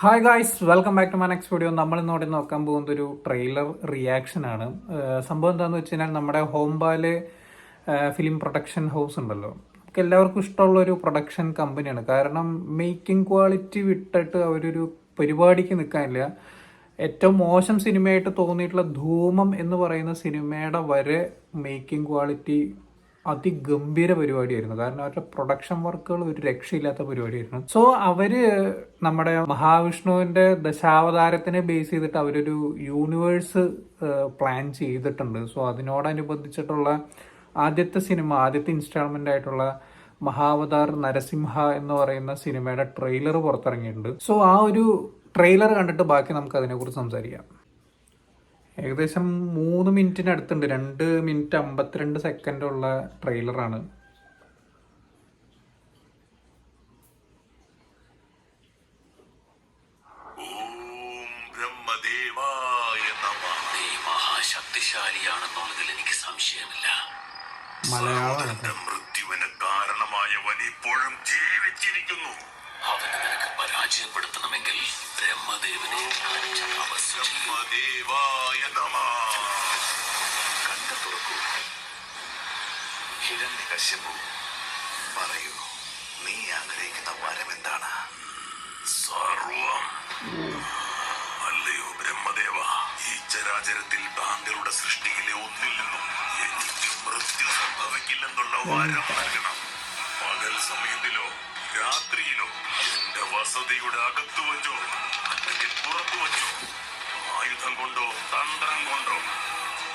Hi guys, welcome back to my next video. നമ്മൾ ഇന്നോടെ നോക്കാൻ പോകുന്നത് ഒരു ട്രെയിലർ റിയാക്ഷൻ ആണ്. സംഭവം എന്താണെന്ന് വെച്ച് കഴിഞ്ഞാൽ നമ്മുടെ ഹോംബാല് ഫിലിം പ്രൊഡക്ഷൻ ഹൗസ് ഉണ്ടല്ലോ, നമുക്ക് എല്ലാവർക്കും ഇഷ്ടമുള്ള ഒരു പ്രൊഡക്ഷൻ കമ്പനിയാണ്. കാരണം മേക്കിംഗ് ക്വാളിറ്റി വിട്ടിട്ട് അവരൊരു പരിപാടിക്ക് നിൽക്കാനില്ല. ഏറ്റവും മോശം സിനിമയായിട്ട് തോന്നിയിട്ടുള്ള ധൂമം എന്ന് പറയുന്ന സിനിമയുടെ വരെ മേക്കിംഗ് ക്വാളിറ്റി അതിഗംഭീര പരിപാടിയായിരുന്നു. കാരണം അവരുടെ പ്രൊഡക്ഷൻ വർക്കുകൾ ഒരു രക്ഷയില്ലാത്ത പരിപാടിയായിരുന്നു. സോ അവര് നമ്മുടെ മഹാവിഷ്ണുവിന്റെ ദശാവതാരത്തിനെ ബേസ് ചെയ്തിട്ട് അവരൊരു യൂണിവേഴ്സ് പ്ലാൻ ചെയ്തിട്ടുണ്ട്. സോ അതിനോടനുബന്ധിച്ചിട്ടുള്ള ആദ്യത്തെ ഇൻസ്റ്റാൾമെന്റ് ആയിട്ടുള്ള മഹാവതാർ നരസിംഹ എന്ന് പറയുന്ന സിനിമയുടെ ട്രെയിലർ പുറത്തിറങ്ങിയിട്ടുണ്ട്. സോ ആ ഒരു ട്രെയിലർ കണ്ടിട്ട് ബാക്കി നമുക്ക് അതിനെക്കുറിച്ച് സംസാരിക്കാം. ഏകദേശം 3 മിനിറ്റിനടുത്തുണ്ട്. 2 മിനിറ്റ് 52 ഉള്ള ട്രെയിലറാണ്. മഹാശക്തിശാലിയാണെന്നുള്ളതിൽ എനിക്ക് സംശയമില്ല. മലയാളമാണ്. മൃത്യുവിന് കാരണമായവൻ ഇപ്പോഴും ജീവിച്ചിരിക്കുന്നു. അവനെ നിനക്ക് പരാജയപ്പെടുത്തണമെങ്കിൽ ബ്രഹ്മദേവനെ കണ്ടു തുറക്കൂ. ഹിരണ്യകശ്യപു, പറയൂ, നീ ആഗ്രഹിക്കുന്ന വരം എന്താണ്? സർവം. അല്ലയോ ബ്രഹ്മദേവ, ഈ ചരാചരത്തിൽ താങ്കളുടെ സൃഷ്ടിയിലെ ഒന്നിൽ നിന്നും എനിക്ക് മൃത്യു സംഭവിക്കില്ലെന്നുള്ള വരം നൽകണം. പകൽ സമയത്തിലോ രാത്രിയിലോ എന്റെ വസതിയുടെ അകത്തു വച്ചോ അല്ലെങ്കിൽ പുറത്തു വച്ചോ, ആയുധം കൊണ്ടോ തന്ത്രം കൊണ്ടോ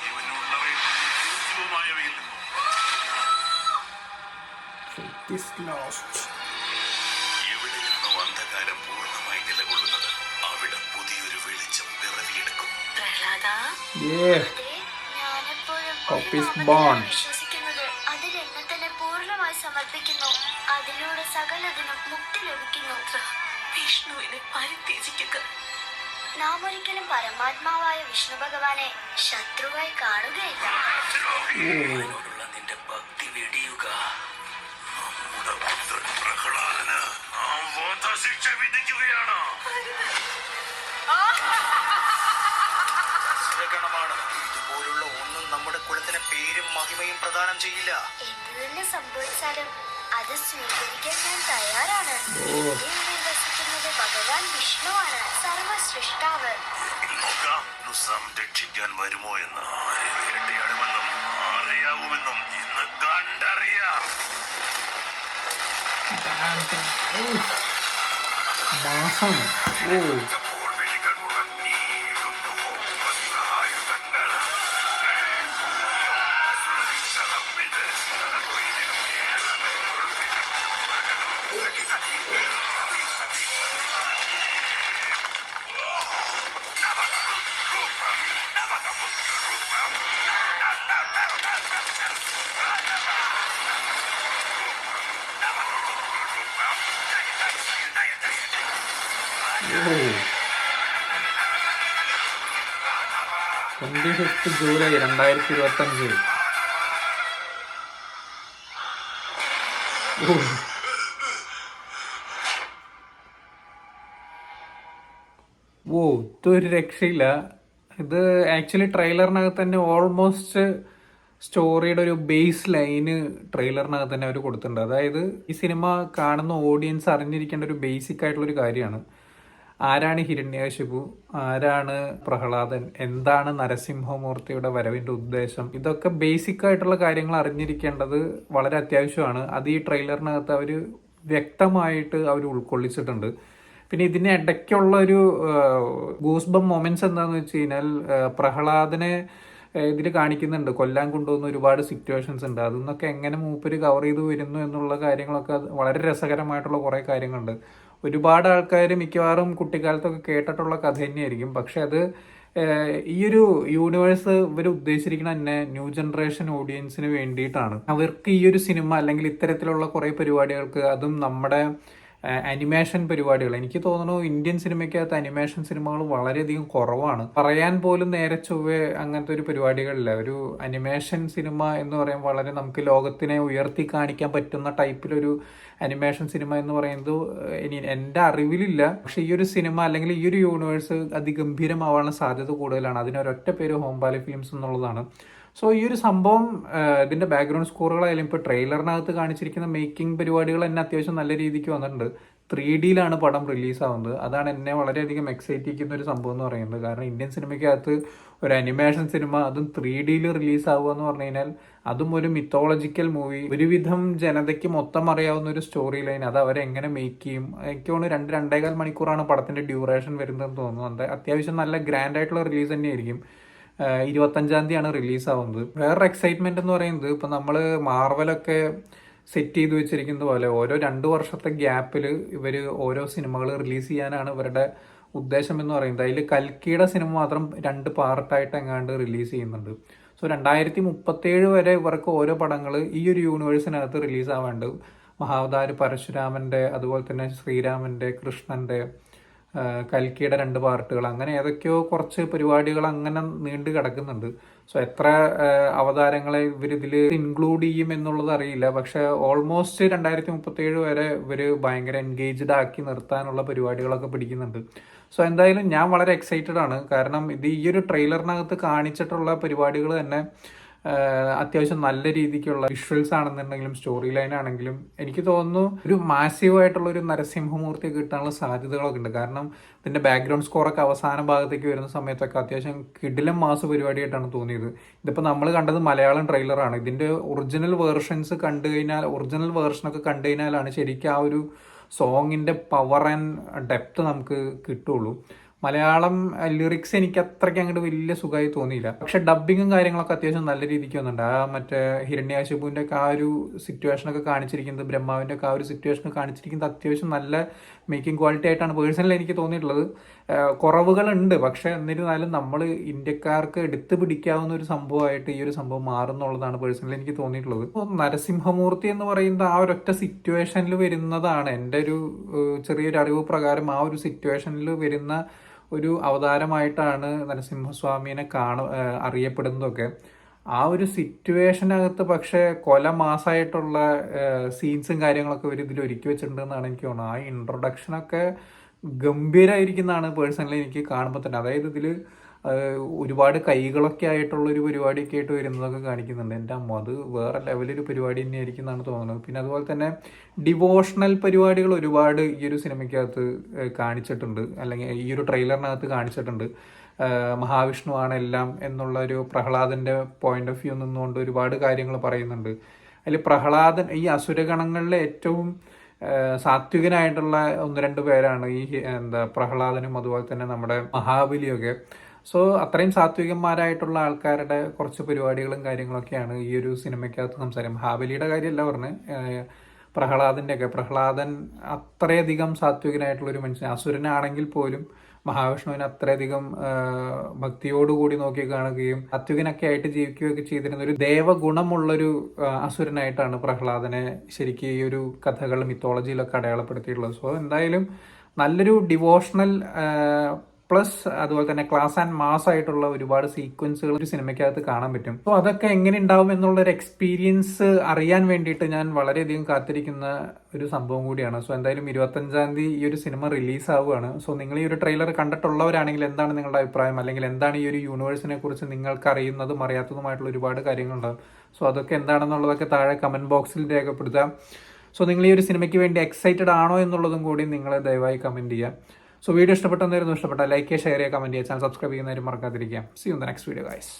ഇവനുള്ളവയിൽ നിന്നും എവിടെയാണോ അന്ധകാരം പൂർണ്ണമായി നിലകൊള്ളുന്നത്, അവിടെ പുതിയൊരു വെളിച്ചം പിറവിയെടുക്കും. വിശ്വസിക്കുന്നത് അതിൽ എന്നെ തന്നെ പൂർണ്ണമായി സമർപ്പിക്കുന്നു. അതിലൂടെ സകലതിനും മുക്തി ലഭിക്കുന്നു. വിഷ്ണുവിനെ പരിത്യജിക്കുക. നാം ഒരിക്കലും പരമാത്മാവായ വിഷ്ണു ഭഗവാനെ ശത്രുവായി കാണുകയില്ല. ഇവനോടുള്ള നിന്റെ ഭക്തി വെടിയുക. നമ്മുടെ പുത്രൻ പ്രഹ്ലാദന് നാം വധശിക്ഷ വിധിക്കുകയാണ്. ഇതുപോലുള്ള ഒന്നും നമ്മുടെ കുലത്തിന് പേരും മഹിമയും പ്രദാനം ചെയ്യില്ല. എന്ത് തന്നെ സംഭവിച്ചാലും അത് സ്വീകരിക്കാൻ ഞാൻ തയ്യാറാണ്. എന്റെ ഉള്ളിൽ വസിക്കുന്നത് ഭഗവാൻ വിഷ്ണുവാണ്, സർവസൃഷ്ടാവ്. സംരക്ഷിക്കാൻ വരുമോ എന്ന്, ആരെ വേട്ടയാടുമെന്നും ആരെയാവുമെന്നും ഇന്ന് കണ്ടറിയാം. ജൂലൈ 2025. ഇതൊരു രക്ഷയില്ല. ഇത് ആക്ച്വലി ട്രെയിലറിനകത്ത് തന്നെ ഓൾമോസ്റ്റ് സ്റ്റോറിയുടെ ഒരു ബേസ് ലൈന് ട്രെയിലറിനകത്ത് തന്നെ അവർ കൊടുത്തിട്ടുണ്ട്. അതായത് ഈ സിനിമ കാണുന്ന ഓഡിയൻസ് അറിഞ്ഞിരിക്കേണ്ട ഒരു ബേസിക് ആയിട്ടുള്ളൊരു കാര്യമാണ്. ആരാണ് ഹിരണ്യകശിപു, ആരാണ് പ്രഹ്ലാദൻ, എന്താണ് നരസിംഹമൂർത്തിയുടെ വരവിന്റെ ഉദ്ദേശം, ഇതൊക്കെ ബേസിക് ആയിട്ടുള്ള കാര്യങ്ങൾ അറിഞ്ഞിരിക്കേണ്ടത് വളരെ അത്യാവശ്യമാണ്. അത് ഈ ട്രെയിലറിനകത്ത് അവർ വ്യക്തമായിട്ട് അവർ ഉൾക്കൊള്ളിച്ചിട്ടുണ്ട്. പിന്നെ ഇതിന് ഇടയ്ക്കുള്ള ഒരു ഗൂസ്ബം മൊമെന്റ്സ് എന്താണെന്ന് വെച്ച് കഴിഞ്ഞാൽ, പ്രഹ്ലാദനെ ഇതിൽ കാണിക്കുന്നുണ്ട്, കൊല്ലാൻ കൊണ്ടുപോകുന്ന ഒരുപാട് സിറ്റുവേഷൻസ് ഉണ്ട്. അതൊന്നൊക്കെ എങ്ങനെ മൂപ്പര് കവർ ചെയ്ത് വരുന്നു എന്നുള്ള കാര്യങ്ങളൊക്കെ വളരെ രസകരമായിട്ടുള്ള കുറേ കാര്യങ്ങളുണ്ട്. ഒരുപാട് ആൾക്കാർ മിക്കവാറും കുട്ടിക്കാലത്തൊക്കെ കേട്ടിട്ടുള്ള കഥ തന്നെയായിരിക്കും. പക്ഷെ അത് ഈ ഒരു യൂണിവേഴ്സ് ഇവർ ഉദ്ദേശിച്ചിരിക്കുന്ന തന്നെ ന്യൂ ജനറേഷൻ ഓഡിയൻസിന് വേണ്ടിയിട്ടാണ്. അവർക്ക് ഈ ഒരു സിനിമ അല്ലെങ്കിൽ ഇത്തരത്തിലുള്ള കുറേ പരിപാടികൾക്ക്, അതും നമ്മുടെ അനിമേഷൻ പരിപാടികൾ. എനിക്ക് തോന്നുന്നു ഇന്ത്യൻ സിനിമയ്ക്കകത്ത് അനിമേഷൻ സിനിമകൾ വളരെയധികം കുറവാണ്. പറയാൻ പോലും നേരെ ചൊവ്വേ അങ്ങനത്തെ ഒരു പരിപാടികളില്ല. ഒരു അനിമേഷൻ സിനിമ എന്ന് പറയുമ്പോൾ വളരെ നമുക്ക് ലോകത്തിനെ ഉയർത്തി കാണിക്കാൻ പറ്റുന്ന ടൈപ്പിലൊരു അനിമേഷൻ സിനിമ എന്ന് പറയുന്നത് ഇനി എൻ്റെ അറിവിലില്ല. പക്ഷെ ഈ ഒരു സിനിമ അല്ലെങ്കിൽ ഈ ഒരു യൂണിവേഴ്സ് അതിഗംഭീരമാവാനുള്ള സാധ്യത കൂടുതലാണ്. അതിനൊരൊറ്റ പേര് ഹോംബാലെ ഫിലിംസ് എന്നുള്ളതാണ്. സോ ഈ ഒരു സംഭവം ഇതിന്റെ ബാക്ക്ഗ്രൗണ്ട് സ്കോറുകളായാലും ഇപ്പോൾ ട്രെയിലറിനകത്ത് കാണിച്ചിരിക്കുന്ന മേക്കിംഗ് പരിപാടികൾ തന്നെ അത്യാവശ്യം നല്ല രീതിക്ക് വന്നിട്ടുണ്ട്. 3Dയിലാണ് പടം റിലീസാവുന്നത്. അതാണ് എന്നെ വളരെയധികം എക്സൈറ്റ് ചെയ്യുന്ന ഒരു സംഭവം എന്ന് പറയുന്നത്. കാരണം ഇന്ത്യൻ സിനിമയ്ക്കകത്ത് ഒരു അനിമേഷൻ സിനിമ അതും 3Dയിൽ റിലീസാവുക എന്ന് പറഞ്ഞു കഴിഞ്ഞാൽ, അതും ഒരു മിത്തോളജിക്കൽ മൂവി, ഒരുവിധം ജനതയ്ക്ക് മൊത്തം അറിയാവുന്ന ഒരു സ്റ്റോറി ലൈൻ, അത് അവരെങ്ങനെ മേക്ക് ചെയ്യും. എനിക്ക് തോന്നുന്നു 2-2.25 മണിക്കൂറാണ് പടത്തിന്റെ ഡ്യൂറേഷൻ വരുന്നതെന്ന് തോന്നുന്നു. അത്യാവശ്യം നല്ല ഗ്രാൻഡ് ആയിട്ടുള്ള റിലീസ് തന്നെയായിരിക്കും. 25-ാം തീയതിയാണ് റിലീസാവുന്നത്. വേറൊരു എക്സൈറ്റ്മെന്റ് എന്ന് പറയുന്നത്, ഇപ്പൊ നമ്മള് മാർവലൊക്കെ സെറ്റ് ചെയ്ത് വെച്ചിരിക്കുന്നത് പോലെ ഓരോ 2 വർഷത്തെ ഗ്യാപ്പിൽ ഇവർ ഓരോ സിനിമകൾ റിലീസ് ചെയ്യാനാണ് ഇവരുടെ ഉദ്ദേശം എന്ന് പറയുന്നത്. അതിൽ കൽക്കിയുടെ സിനിമ മാത്രം 2 പാർട്ടായിട്ട് എങ്ങാണ്ട് റിലീസ് ചെയ്യുന്നുണ്ട്. സോ 2037 വരെ ഇവർക്ക് ഓരോ പടങ്ങൾ ഈ ഒരു യൂണിവേഴ്സിനകത്ത് റിലീസ് ആവാണ്ട്, മഹാവതാര് പരശുരാമന്റെ, അതുപോലെ തന്നെ ശ്രീരാമന്റെ, കൃഷ്ണന്റെ, കൽക്കിയുടെ 2 പാർട്ടുകൾ, അങ്ങനെ ഏതൊക്കെയോ കുറച്ച് പരിപാടികൾ അങ്ങനെ നീണ്ടു കിടക്കുന്നുണ്ട്. സോ എത്ര അവതാരങ്ങളെ ഇവരിതിൽ ഇൻക്ലൂഡ് ചെയ്യും എന്നുള്ളത് അറിയില്ല. പക്ഷെ ഓൾമോസ്റ്റ് 2037 വരെ ഇവര് ഭയങ്കര എൻഗേജ്ഡ് ആക്കി നിർത്താനുള്ള പരിപാടികളൊക്കെ പിടിക്കുന്നുണ്ട്. സോ എന്തായാലും ഞാൻ വളരെ എക്സൈറ്റഡ് ആണ്. കാരണം ഇത് ഈ ഒരു ട്രെയിലറിനകത്ത് കാണിച്ചിട്ടുള്ള പരിപാടികൾ തന്നെ അത്യാവശ്യം നല്ല രീതിക്കുള്ള വിഷ്വൽസ് ആണെന്നുണ്ടെങ്കിലും സ്റ്റോറി ലൈൻ ആണെങ്കിലും എനിക്ക് തോന്നുന്നു ഒരു മാസീവ് ആയിട്ടുള്ള ഒരു നരസിംഹമൂർത്തി കിട്ടാനുള്ള സാധ്യതകളൊക്കെ ഉണ്ട്. കാരണം ഇതിന്റെ ബാക്ക്ഗ്രൗണ്ട് സ്കോറൊക്കെ അവസാന ഭാഗത്തേക്ക് വരുന്ന സമയത്തൊക്കെ അത്യാവശ്യം കിടിലം മാസ് പരിപാടിയായിട്ടാണ് തോന്നിയത്. ഇതിപ്പോൾ നമ്മൾ കണ്ടത് മലയാളം ട്രെയിലറാണ്. ഇതിന്റെ ഒറിജിനൽ വേർഷൻസ് കണ്ടു കഴിഞ്ഞാൽ, ഒറിജിനൽ വേർഷനൊക്കെ കണ്ടു കഴിഞ്ഞാലാണ് ശരിക്കും ആ ഒരു സോങ്ങിന്റെ പവർ ആൻഡ് ഡെപ്ത് നമുക്ക് കിട്ടുള്ളൂ. മലയാളം ലിറിക്സ് എനിക്ക് അത്രയ്ക്ക് അങ്ങോട്ട് വലിയ സുഖമായി തോന്നിയില്ല. പക്ഷെ ഡബിങ്ങും കാര്യങ്ങളൊക്കെ അത്യാവശ്യം നല്ല രീതിക്ക് വന്നിട്ടുണ്ട്. ആ മറ്റേ ഹിരണ്യാശിപുവിന്റെ ഒക്കെ ആ ഒരു സിറ്റുവേഷനൊക്കെ കാണിച്ചിരിക്കുന്നത്, ബ്രഹ്മാവിന്റെ ഒക്കെ ആ ഒരു സിറ്റുവേഷൻ കാണിച്ചിരിക്കുന്നത് അത്യാവശ്യം നല്ല മേക്കിംഗ് ക്വാളിറ്റി ആയിട്ടാണ് പേഴ്സണലി എനിക്ക് തോന്നിയിട്ടുള്ളത്. കുറവുകളുണ്ട്, പക്ഷെ എന്നിരുന്നാലും നമ്മൾ ഇന്ത്യക്കാർക്ക് എടുത്തു പിടിക്കാവുന്ന ഒരു സംഭവമായിട്ട് ഈ ഒരു സംഭവം മാറുന്നുള്ളതാണ് പേഴ്സണലി എനിക്ക് തോന്നിയിട്ടുള്ളത്. നരസിംഹമൂർത്തി എന്ന് പറയുന്നത് ആ ഒരൊറ്റ സിറ്റുവേഷനിൽ വരുന്നതാണ്. എൻ്റെ ഒരു ചെറിയൊരു അറിവ് പ്രകാരം ആ ഒരു സിറ്റുവേഷനിൽ വരുന്ന ഒരു അവതാരമായിട്ടാണ് നരസിംഹസ്വാമിനെ അറിയപ്പെടുന്നതൊക്കെ. ആ ഒരു സിറ്റുവേഷനകത്ത് പക്ഷെ കൊല മാസമായിട്ടുള്ള സീൻസും കാര്യങ്ങളൊക്കെ ഇവർ ഇതിൽ ഒരുക്കി വെച്ചിട്ടുണ്ടെന്നാണ് എനിക്ക് തോന്നുന്നത്. ആ ഇൻട്രൊഡക്ഷനൊക്കെ ഗംഭീരമായിരിക്കുന്നതാണ് പേഴ്സണലി എനിക്ക് കാണുമ്പോൾ തന്നെ. അതായത് ഇതിൽ ഒരുപാട് കൈകളൊക്കെ ആയിട്ടുള്ള ഒരു പരിപാടിയൊക്കെ ആയിട്ട് വരുന്നതൊക്കെ കാണിക്കുന്നുണ്ട്. എൻ്റെ അമ്മ, അത് വേറെ ലെവലൊരു പരിപാടി തന്നെയായിരിക്കും എന്നാണ് തോന്നുന്നത്. പിന്നെ അതുപോലെ തന്നെ ഡിവോഷണൽ പരിപാടികൾ ഒരുപാട് ഈ ഒരു സിനിമയ്ക്കകത്ത് കാണിച്ചിട്ടുണ്ട്, അല്ലെങ്കിൽ ഈ ഒരു ട്രെയിലറിനകത്ത് കാണിച്ചിട്ടുണ്ട്. മഹാവിഷ്ണുവാണ് എല്ലാം എന്നുള്ള ഒരു പ്രഹ്ലാദന്റെ പോയിന്റ് ഓഫ് വ്യൂ നിന്നുകൊണ്ട് ഒരുപാട് കാര്യങ്ങൾ പറയുന്നുണ്ട്. അതിൽ പ്രഹ്ലാദൻ ഈ അസുരഗണങ്ങളിലെ ഏറ്റവും സാത്വികനായിട്ടുള്ള 1-2 പേരാണ് ഈ പ്രഹ്ലാദനും അതുപോലെ തന്നെ നമ്മുടെ മഹാബലിയൊക്കെ. സോ അത്രയും സാത്വികന്മാരായിട്ടുള്ള ആൾക്കാരുടെ കുറച്ച് പരിപാടികളും കാര്യങ്ങളൊക്കെയാണ് ഈ ഒരു സിനിമയ്ക്കകത്ത് സംസാരം. മഹാബലിയുടെ കാര്യമല്ല പറഞ്ഞ്, പ്രഹ്ലാദൻ അത്രയധികം സാത്വികനായിട്ടുള്ളൊരു മനുഷ്യൻ. അസുരനാണെങ്കിൽ പോലും മഹാവിഷ്ണുവിനെ അത്രയധികം ഭക്തിയോടുകൂടി നോക്കി കാണുകയും സാത്വികനൊക്കെ ആയിട്ട് ജീവിക്കുകയൊക്കെ ചെയ്തിരുന്ന ഒരു ദേവഗുണമുള്ളൊരു അസുരനായിട്ടാണ് പ്രഹ്ലാദനെ ശരിക്കും ഈ ഒരു കഥകൾ മിത്തോളജിയിലൊക്കെ അടയാളപ്പെടുത്തിയിട്ടുള്ളത്. സോ എന്തായാലും നല്ലൊരു ഡിവോഷണൽ പ്ലസ് അതുപോലെ തന്നെ ക്ലാസ് ആൻഡ് മാസ് ആയിട്ടുള്ള ഒരുപാട് സീക്വൻസുകൾ ഒരു സിനിമയ്ക്കകത്ത് കാണാൻ പറ്റും. അപ്പോൾ അതൊക്കെ എങ്ങനെ ഉണ്ടാവും എന്നുള്ളൊരു എക്സ്പീരിയൻസ് അറിയാൻ വേണ്ടിയിട്ട് ഞാൻ വളരെയധികം കാത്തിരിക്കുന്ന ഒരു സംഭവം കൂടിയാണ്. സോ എന്തായാലും 25-ാം തീയതി ഈ ഒരു സിനിമ റിലീസ് ആവുകയാണ്. സോ നിങ്ങൾ ഈ ഒരു ട്രെയിലർ കണ്ടിട്ടുള്ളവരാണെങ്കിൽ എന്താണ് നിങ്ങളുടെ അഭിപ്രായം, അല്ലെങ്കിൽ എന്താണ് ഈ ഒരു യൂണിവേഴ്സിനെ കുറിച്ച് നിങ്ങൾക്ക് അറിയുന്നതും അറിയാത്തതുമായിട്ടുള്ള ഒരുപാട് കാര്യങ്ങളുണ്ടാകും. സോ അതൊക്കെ എന്താണെന്നുള്ളതൊക്കെ താഴെ കമന്റ് ബോക്സിൽ രേഖപ്പെടുത്താം. സോ നിങ്ങൾ ഈ ഒരു സിനിമയ്ക്ക് വേണ്ടി എക്സൈറ്റഡ് ആണോ എന്നുള്ളതും കൂടി നിങ്ങൾ ദയവായി കമന്റ് ചെയ്യാം. സോ വീഡിയോ ഇഷ്ടപ്പെട്ടെന്നായിരുന്നു, ഇഷ്ടപ്പെട്ട ലൈക്ക് ചെയ്യുക, ഷെയർ ചെയ്യുക, കമന്റ് ചെയ്യുക, ചാനൽ സബ്സ്ക്രൈബ് ചെയ്യുന്നവരും മറക്കാതിരിക്കുക. See you in the next video guys.